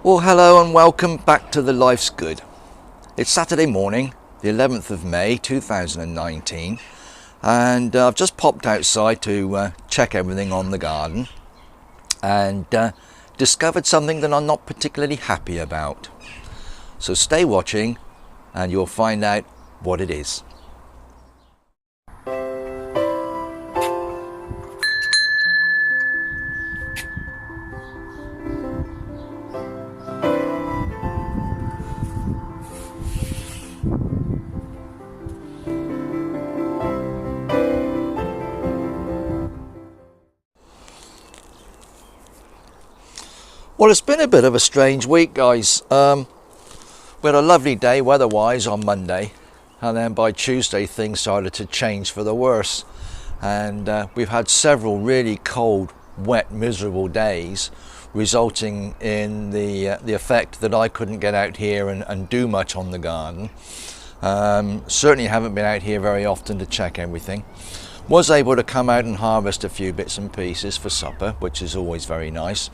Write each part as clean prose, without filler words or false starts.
Well, hello and welcome back to the Life's Good. It's Saturday morning, the 11th of May 2019, and I've just popped outside to check everything on the garden and discovered something that I'm not particularly happy about. So stay watching and you'll find out what it is. Well, it's been a bit of a strange week, guys. We had a lovely day weather-wise on Monday, and then by Tuesday things started to change for the worse. And we've had several really cold, wet, miserable days, resulting in the effect that I couldn't get out here and do much on the garden. Certainly haven't been out here very often to check everything. Was able to come out and harvest a few bits and pieces for supper, which is always very nice.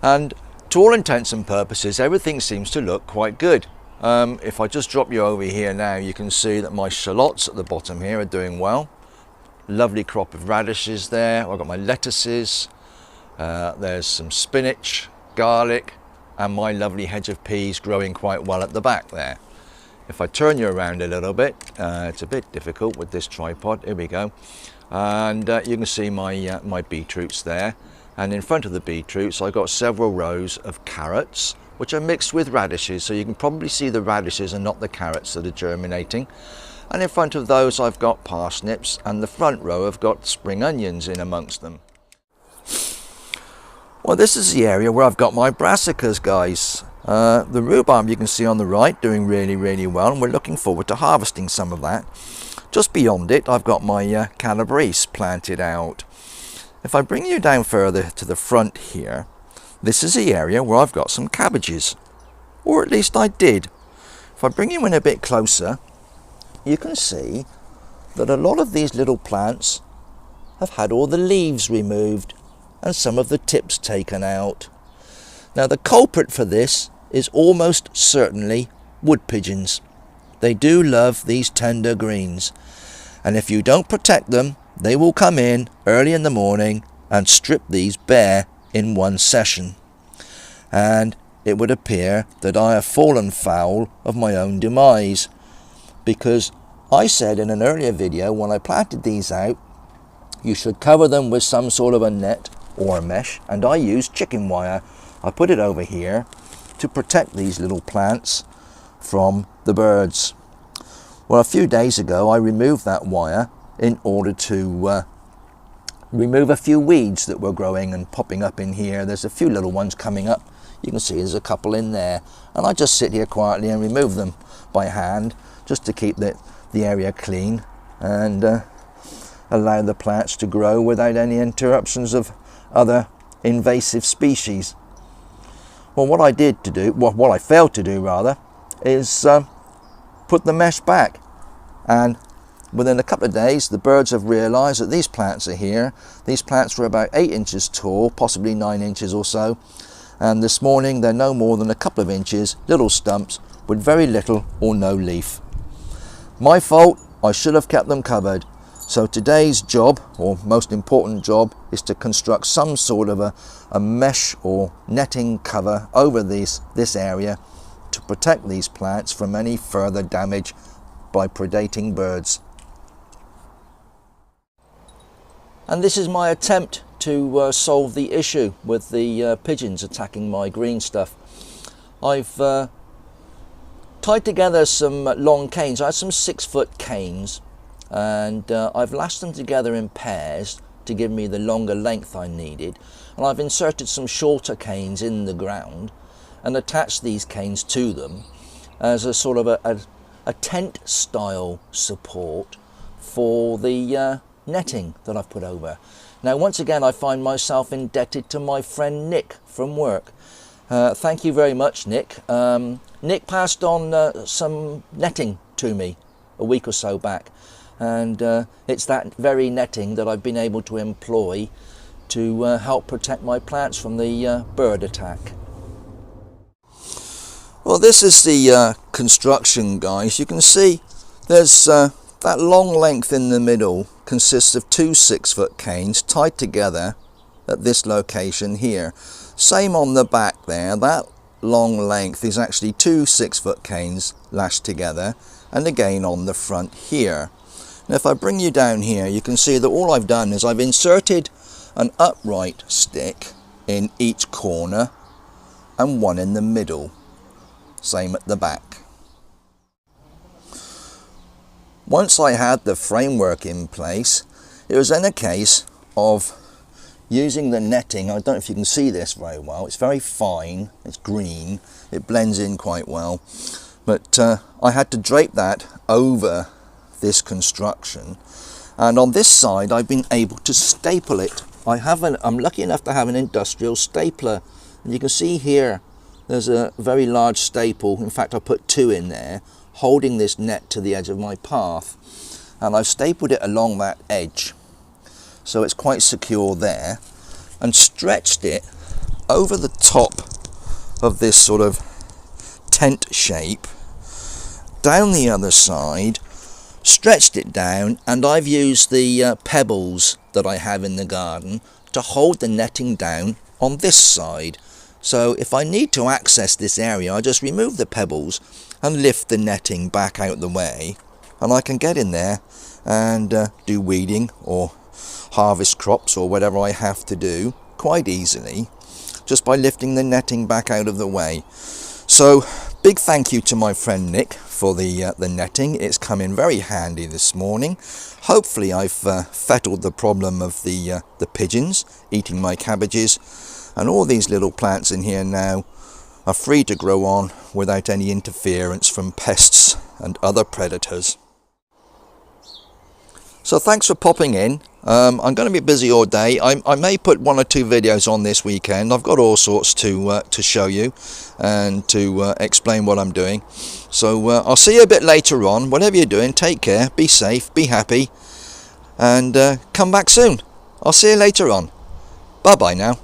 And to all intents and purposes, everything seems to look quite good. If I just drop you over here now, you can see that my shallots at the bottom here are doing well. Lovely crop of radishes there. I've got my lettuces. There's some spinach, garlic, and my lovely hedge of peas growing quite well at the back there. If I turn you around a little bit, it's a bit difficult with this tripod. Here we go. And you can see my beetroots there. And in front of the beetroots, I've got several rows of carrots, which are mixed with radishes. So you can probably see the radishes and not the carrots that are germinating. And in front of those, I've got parsnips, and the front row have got spring onions in amongst them. Well, this is the area where I've got my brassicas, guys. The rhubarb you can see on the right doing really well, and we're looking forward to harvesting some of that. Just beyond it, I've got my calabrese planted out. If I bring you down further to the front here, this is the area where I've got some cabbages, or at least I did. If I bring you in a bit closer, you can see that a lot of these little plants have had all the leaves removed and some of the tips taken out. Now, the culprit for this is almost certainly wood pigeons. They do love these tender greens, and if you don't protect them, they will come in early in the morning and strip these bare in one session. And it would appear that I have fallen foul of my own demise, because I said in an earlier video when I planted these out, you should cover them with some sort of a net or a mesh, and I used chicken wire. I put it over here to protect these little plants from the birds. Well, a few days ago I removed that wire in order to remove a few weeds that were growing and popping up in here. There's a few little ones coming up. You can see there's a couple in there, and I just sit here quietly and remove them by hand just to keep the area clean and allow the plants to grow without any interruptions of other invasive species. Well, what I failed to do rather, is put the mesh back, and within a couple of days the birds have realized that these plants are here. These plants were about 8 inches tall, possibly 9 inches or so, and this morning they're no more than a couple of inches, little stumps with very little or no leaf. My fault, I should have kept them covered. So today's job, or most important job, is to construct some sort of a mesh or netting cover over this area to protect these plants from any further damage by predating birds. And this is my attempt to solve the issue with the pigeons attacking my green stuff. I've tied together some long canes. I had some 6-foot canes, and I've lashed them together in pairs to give me the longer length I needed, and I've inserted some shorter canes in the ground and attached these canes to them as a sort of a tent style support for the netting that I've put over. Now, once again, I find myself indebted to my friend Nick from work. Thank you very much, Nick. Nick passed on some netting to me a week or so back, and it's that very netting that I've been able to employ to help protect my plants from the bird attack. Well, this is the construction, guys. You can see there's that long length in the middle consists of two 6-foot canes tied together at this location here. Same on the back there. That long length is actually two 6-foot canes lashed together, and again on the front here. Now if I bring you down here, you can see that all I've done is I've inserted an upright stick in each corner and one in the middle. Same at the back. Once I had the framework in place, it was then a case of using the netting. I don't know if you can see this very well. It's very fine, it's green, it blends in quite well. But I had to drape that over this construction. And on this side, I've been able to staple it. I'm lucky enough to have an industrial stapler. And you can see here, there's a very large staple. In fact, I put two in there, holding this net to the edge of my path. And I've stapled it along that edge, so it's quite secure there, and stretched it over the top of this sort of tent shape, down the other side, stretched it down, and I've used the pebbles that I have in the garden to hold the netting down on this side. So if I need to access this area, I just remove the pebbles and lift the netting back out the way, and I can get in there and do weeding or harvest crops or whatever I have to do quite easily, just by lifting the netting back out of the way. So big thank you to my friend Nick for the netting. It's come in very handy this morning. Hopefully I've fettled the problem of the pigeons eating my cabbages, and all these little plants in here now are free to grow on without any interference from pests and other predators. So thanks for popping in. I'm going to be busy all day. I may put 1 or 2 videos on this weekend. I've got all sorts to show you and to explain what I'm doing. So I'll see you a bit later on. Whatever you're doing, take care, be safe, be happy, and come back soon. I'll see you later on. Bye bye now.